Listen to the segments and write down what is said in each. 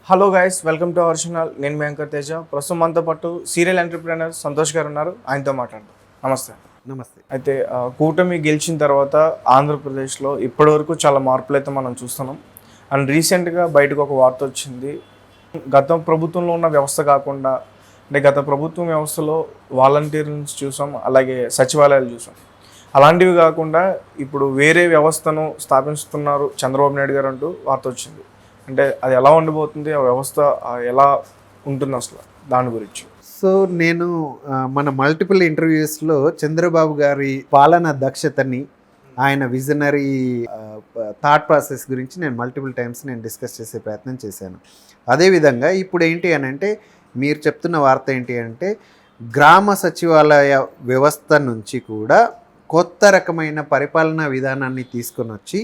Hello guys, welcome to our channel. నేను మీ anchor Teja. ప్రస్తుతం మనతో పాటు సీరియల్ ఎంటర్ప్రెనర్ సంతోష్ గారు ఉన్నారు. ఆయనతో మాట్లాడదాం. నమస్తే. నమస్తే. అయితే కూటమి గెలిచిన తర్వాత ఆంధ్రప్రదేశ్లో ఇప్పటివరకు చాలా మార్పులు అయితే మనం చూస్తున్నాం. అండ్ రీసెంట్గా బయటకు ఒక వార్త వచ్చింది. గత ప్రభుత్వంలో ఉన్న వ్యవస్థ కాకుండా, అంటే గత ప్రభుత్వం వ్యవస్థలో వాలంటీర్స్ చూసాం, అలాగే సచివాలయాలు చూసాం. అలాంటివి కాకుండా ఇప్పుడు వేరే వ్యవస్థను స్థాపిస్తున్నారు చంద్రబాబు నాయుడు గారు అంటూ వార్త వచ్చింది. అంటే అది ఎలా ఉండబోతుంది, ఆ వ్యవస్థ ఎలా ఉంటుంది అసలు, దాని గురించి. సో నేను మన మల్టిపుల్ ఇంటర్వ్యూస్లో చంద్రబాబు గారి పాలన దక్షతని, ఆయన విజనరీ థాట్ ప్రాసెస్ గురించి నేను మల్టిపుల్ టైమ్స్ డిస్కస్ చేసే ప్రయత్నం చేశాను. అదేవిధంగా ఇప్పుడు ఏంటి అని అంటే, మీరు చెప్తున్న వార్త ఏంటి అంటే, గ్రామ సచివాలయ వ్యవస్థ నుంచి కూడా కొత్త రకమైన పరిపాలనా విధానాన్ని తీసుకొని వచ్చి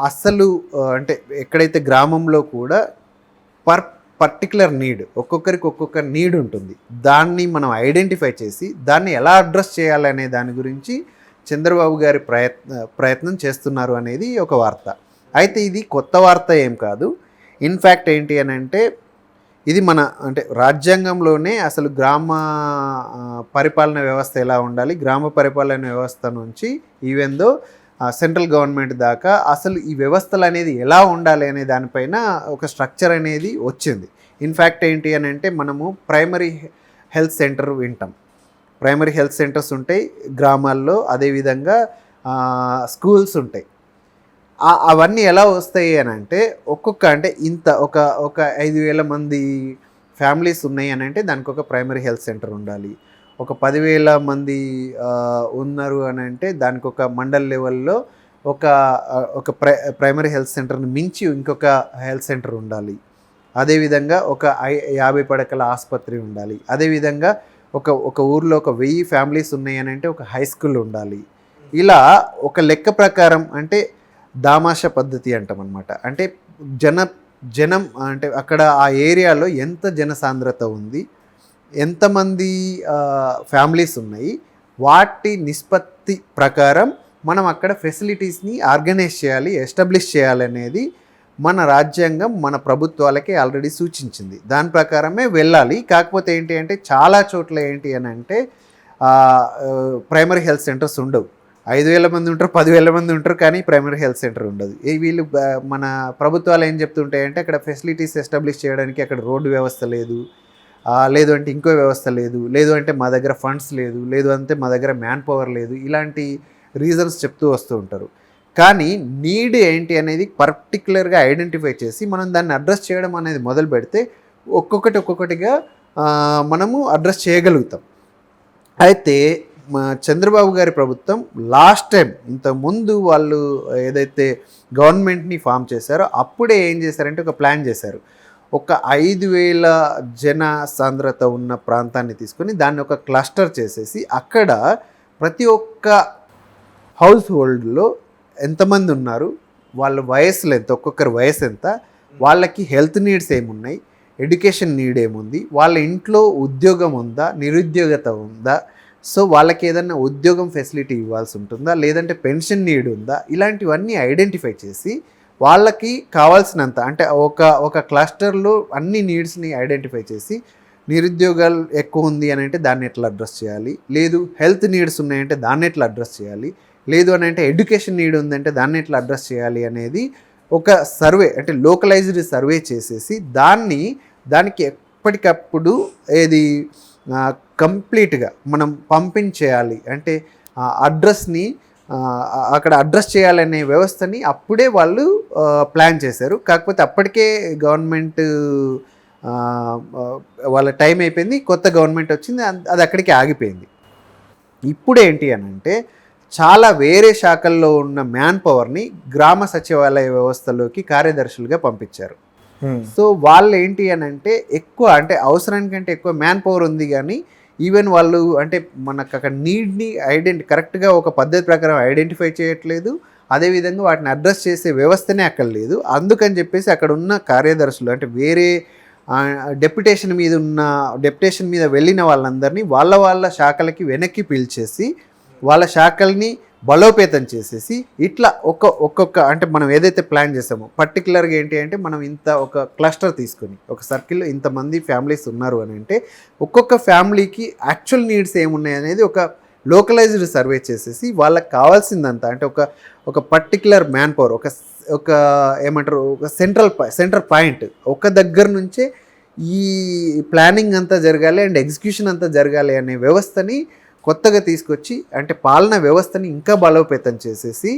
అసలు అంటే ఎక్కడైతే గ్రామంలో కూడా పర్టికులర్ నీడ్, ఒక్కొక్కరికి ఒక్కొక్క నీడ్ ఉంటుంది. దాన్ని మనం ఐడెంటిఫై చేసి దాన్ని ఎలా అడ్రస్ చేయాలనే దాని గురించి చంద్రబాబు గారి ప్రయత్నం చేస్తున్నారు అనేది ఒక వార్త. అయితే ఇది కొత్త వార్త ఏం కాదు. ఇన్ఫ్యాక్ట్ ఏంటి అని అంటే, ఇది మన అంటే రాజ్యాంగంలోనే అసలు గ్రామ పరిపాలన వ్యవస్థ ఎలా ఉండాలి, గ్రామ పరిపాలన వ్యవస్థ నుంచి ఈవెందో సెంట్రల్ గవర్నమెంట్ దాకా అసలు ఈ వ్యవస్థలు అనేది ఎలా ఉండాలి అనే దానిపైన ఒక స్ట్రక్చర్ అనేది వచ్చింది. ఇన్ఫ్యాక్ట్ ఏంటి అని అంటే, మనము ప్రైమరీ హెల్త్ సెంటర్ వింటాం. ప్రైమరీ హెల్త్ సెంటర్స్ ఉంటాయి గ్రామాల్లో, అదేవిధంగా స్కూల్స్ ఉంటాయి. అవన్నీ ఎలా వస్తాయి అని అంటే, అంటే ఇంత ఒక 5,000 మంది ఫ్యామిలీస్ ఉన్నాయి అని అంటే దానికి ఒక ప్రైమరీ హెల్త్ సెంటర్ ఉండాలి. ఒక 10,000 మంది ఉన్నారు అని అంటే దానికి ఒక మండల్ లెవెల్లో ఒక ప్రైమరీ హెల్త్ సెంటర్ని మించి ఇంకొక హెల్త్ సెంటర్ ఉండాలి. అదేవిధంగా ఒక 50 పడకల ఆసుపత్రి ఉండాలి. అదేవిధంగా ఒక ఊర్లో ఒక 1000 ఫ్యామిలీస్ ఉన్నాయి అని అంటే ఒక హై స్కూల్ ఉండాలి. ఇలా ఒక లెక్క ప్రకారం అంటే దామాష పద్ధతి అంటాం అనమాట. అంటే జనం అంటే అక్కడ ఆ ఏరియాలో ఎంత జనసాంద్రత ఉంది, ఎంతమంది ఫ్యామిలీస్ ఉన్నాయి, వాటి నిష్పత్తి ప్రకారం మనం అక్కడ ఫెసిలిటీస్ని ఆర్గనైజ్ చేయాలి, ఎస్టాబ్లిష్ చేయాలనేది మన రాజ్యాంగం మన ప్రభుత్వాలకి ఆల్రెడీ సూచించింది. దాని ప్రకారమే వెళ్ళాలి. కాకపోతే ఏంటి అంటే, చాలా చోట్ల ఏంటి అని అంటే ప్రైమరీ హెల్త్ సెంటర్స్ ఉండవు. 5,000 మంది ఉంటారు, 10,000 మంది ఉంటారు, కానీ ప్రైమరీ హెల్త్ సెంటర్ ఉండదు. వీళ్ళు మన ప్రభుత్వాలు ఏం చెప్తుంటాయంటే, అక్కడ ఫెసిలిటీస్ ఎస్టాబ్లిష్ చేయడానికి అక్కడ రోడ్డు వ్యవస్థ లేదు, లేదు అంటే ఇంకో వ్యవస్థ లేదు అంటే మా దగ్గర ఫండ్స్ లేదు అంటే మా దగ్గర మ్యాన్ పవర్ లేదు, ఇలాంటి రీజన్స్ చెప్తూ వస్తూ ఉంటారు. కానీ నీడ్ ఏంటి అనేది పర్టికులర్గా ఐడెంటిఫై చేసి మనం దాన్ని అడ్రస్ చేయడం అనేది మొదలు పెడితే ఒక్కొక్కటిగా మనము అడ్రస్ చేయగలుగుతాం. అయితే చంద్రబాబు గారి ప్రభుత్వం లాస్ట్ టైం ఇంతకుముందు వాళ్ళు ఏదైతే గవర్నమెంట్ని ఫామ్ చేశారో అప్పుడే ఏం చేశారంటే ఒక ప్లాన్ చేశారు. ఒక 5,000 జన సాంద్రత ఉన్న ప్రాంతాన్ని తీసుకొని దాన్ని ఒక క్లస్టర్ చేసేసి అక్కడ ప్రతి ఒక్క హౌస్ హోల్డ్లో ఎంతమంది ఉన్నారు, వాళ్ళ వయసులు ఎంత, ఒక్కొక్కరి వయసు ఎంత, వాళ్ళకి హెల్త్ నీడ్స్ ఏమున్నాయి, ఎడ్యుకేషన్ నీడ్ ఏముంది, వాళ్ళ ఇంట్లో ఉద్యోగం ఉందా, నిరుద్యోగత ఉందా, సో వాళ్ళకి ఏదైనా ఉద్యోగం ఫెసిలిటీ ఇవ్వాల్సి ఉంటుందా, లేదంటే పెన్షన్ నీడ్ ఉందా, ఇలాంటివన్నీ ఐడెంటిఫై చేసి వాళ్ళకి కావాల్సినంత అంటే ఒక క్లస్టర్లో అన్ని నీడ్స్ని ఐడెంటిఫై చేసి, నిరుద్యోగాలు ఎక్కువ ఉంది అని అంటే దాన్ని ఎట్లా అడ్రస్ చేయాలి, లేదు హెల్త్ నీడ్స్ ఉన్నాయంటే దాన్ని ఎట్లా అడ్రస్ చేయాలి, లేదు అని అంటే ఎడ్యుకేషన్ నీడ్ ఉందంటే దాన్ని ఎట్లా అడ్రస్ చేయాలి అనేది ఒక సర్వే అంటే లోకలైజ్డ్ సర్వే చేసేసి దానికి ఎప్పటికప్పుడు ఏది కంప్లీట్గా మనం పంపించేయాలి. అంటే అడ్రస్ని అక్కడ అడ్రస్ చేయాలనే వ్యవస్థని అప్పుడే వాళ్ళు ప్లాన్ చేశారు. కాకపోతే అప్పటికే గవర్నమెంట్ వాళ్ళ టైం అయిపోయింది, కొత్త గవర్నమెంట్ వచ్చింది, అది అక్కడికి ఆగిపోయింది. ఇప్పుడు ఏంటి అని అంటే, చాలా వేరే శాఖల్లో ఉన్న మ్యాన్ పవర్ని గ్రామ సచివాలయ వ్యవస్థలోకి కార్యదర్శులుగా పంపించారు. సో వాళ్ళు ఏంటి అని అంటే ఎక్కువ అంటే అవసరానికంటే ఎక్కువ మ్యాన్ పవర్ ఉంది, కానీ ఈవెన్ వాళ్ళు అంటే మనకు అక్కడ నీడ్ని కరెక్ట్గా ఒక పద్ధతి ప్రకారం ఐడెంటిఫై చేయట్లేదు, అదేవిధంగా వాటిని అడ్రస్ చేసే వ్యవస్థనే అక్కడ లేదు. అందుకని చెప్పేసి అక్కడ ఉన్న కార్యదర్శులు అంటే వేరే డెప్యుటేషన్ మీద వెళ్ళిన వాళ్ళందరినీ వాళ్ళ శాఖలకి వెనక్కి పిలిచేసి వాళ్ళ శాఖల్ని బలోపేతం చేసేసి ఇట్లా ఒక్కొక్క అంటే మనం ఏదైతే ప్లాన్ చేసామో పర్టికులర్గా ఏంటి అంటే మనం ఇంత ఒక క్లస్టర్ తీసుకొని ఒక సర్కిల్లో ఇంతమంది ఫ్యామిలీస్ ఉన్నారు అని అంటే ఒక్కొక్క ఫ్యామిలీకి యాక్చువల్ నీడ్స్ ఏమున్నాయి అనేది ఒక లోకలైజ్డ్ సర్వే చేసేసి వాళ్ళకి కావాల్సిందంతా అంటే ఒక పర్టికులర్ మ్యాన్ పవర్ ఒక ఏమంటారు ఒక సెంటర్ పాయింట్ ఒక దగ్గర నుంచే ఈ ప్లానింగ్ అంతా జరగాలి అండ్ ఎగ్జిక్యూషన్ అంతా జరగాలి అనే వ్యవస్థని కొత్తగా తీసుకొచ్చి అంటే పాలన వ్యవస్థని ఇంకా బలోపేతం చేసేసి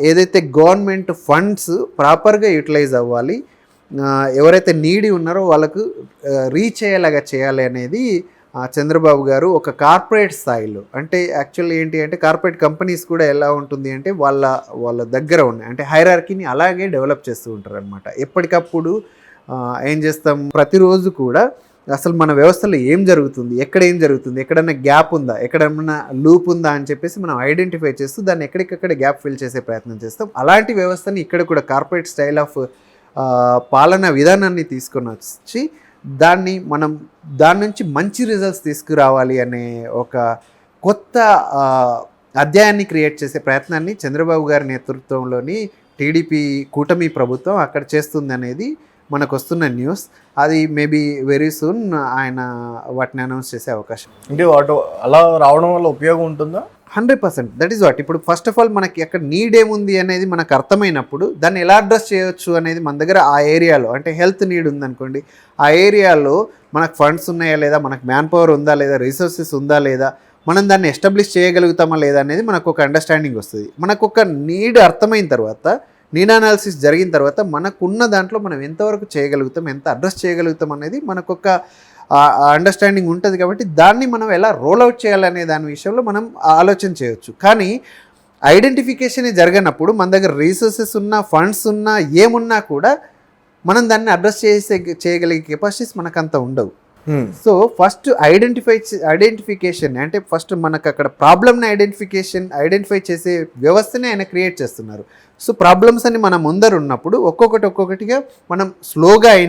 ఏదైతే గవర్నమెంట్ ఫండ్స్ ప్రాపర్గా యూటిలైజ్ అవ్వాలి, ఎవరైతే నీడి ఉన్నారో వాళ్ళకు రీచ్ అయ్యేలాగా చేయాలి అనేది చంద్రబాబు గారు ఒక కార్పొరేట్ స్థాయిలో అంటే యాక్చువల్లీ ఏంటి అంటే కార్పొరేట్ కంపెనీస్ కూడా ఎలా ఉంటుంది అంటే వాళ్ళ దగ్గర ఉన్నాయి అంటే హైరార్కీని అలాగే డెవలప్ చేస్తూ ఉంటారు అనమాట. ఎప్పటికప్పుడు ఏం చేస్తాం ప్రతిరోజు కూడా అసలు మన వ్యవస్థలో ఏం జరుగుతుంది, ఎక్కడ ఏం జరుగుతుంది, ఎక్కడన్నా గ్యాప్ ఉందా, ఎక్కడన్నా లూప్ ఉందా అని చెప్పేసి మనం ఐడెంటిఫై చేస్తూ దాన్ని ఎక్కడికక్కడ గ్యాప్ ఫిల్ చేసే ప్రయత్నం చేస్తాం. అలాంటి వ్యవస్థని ఇక్కడ కూడా కార్పొరేట్ స్టైల్ ఆఫ్ పాలనా విధానాన్ని తీసుకొని వచ్చి దాని నుంచి మంచి రిజల్ట్స్ తీసుకురావాలి అనే ఒక కొత్త అధ్యాయాన్ని క్రియేట్ చేసే ప్రయత్నాన్ని చంద్రబాబు గారి నేతృత్వంలోని టీడీపీ కూటమి ప్రభుత్వం అక్కడ చేస్తుంది అనేది మనకు వస్తున్న న్యూస్. అది మేబీ వెరీ సూన్ ఆయన వాటిని అనౌన్స్ చేసే అవకాశం అంటే వాటి అలా రావడం వల్ల ఉపయోగం ఉంటుందా? 100%. That is what. ఇప్పుడు ఫస్ట్ ఆఫ్ ఆల్ మనకి అక్కడ నీడ్ ఏముంది అనేది మనకు అర్థమైనప్పుడు దాన్ని ఎలా అడ్రస్ చేయొచ్చు అనేది మన దగ్గర ఆ ఏరియాలో అంటే హెల్త్ నీడ్ ఉందనుకోండి, ఆ ఏరియాలో మనకు ఫండ్స్ ఉన్నాయా లేదా, మనకు మ్యాన్ పవర్ ఉందా లేదా, రిసోర్సెస్ ఉందా లేదా, మనం దాన్ని ఎస్టాబ్లిష్ చేయగలుగుతామా లేదా అనేది మనకు ఒక అండర్స్టాండింగ్ వస్తుంది. మనకు ఒక నీడ్ అర్థమైన తర్వాత నీడ్ అనాలిసిస్ జరిగిన తర్వాత మనకున్న దాంట్లో మనం ఎంతవరకు చేయగలుగుతాం, ఎంత అడ్రస్ చేయగలుగుతాం అనేది మనకు ఒక అండర్స్టాండింగ్ ఉంటుంది. కాబట్టి దాన్ని మనం ఎలా రోల్అవుట్ చేయాలనే దాని విషయంలో మనం ఆలోచన చేయొచ్చు. కానీ ఐడెంటిఫికేషన్ జరగనప్పుడు మన దగ్గర రీసోర్సెస్ ఉన్నా, ఫండ్స్ ఉన్నా, ఏమున్నా కూడా మనం దాన్ని అడ్రస్ చేయగలిగే కెపాసిటీస్ మనకు అంత ఉండవు. సో ఫస్ట్ ఐడెంటిఫికేషన్ అంటే ఫస్ట్ మనకు అక్కడ ప్రాబ్లమ్ని ఐడెంటిఫై చేసే వ్యవస్థని ఆయన క్రియేట్ చేస్తున్నారు. సో ప్రాబ్లమ్స్ అని మన ముందర ఉన్నప్పుడు ఒక్కొక్కటిగా మనం స్లోగా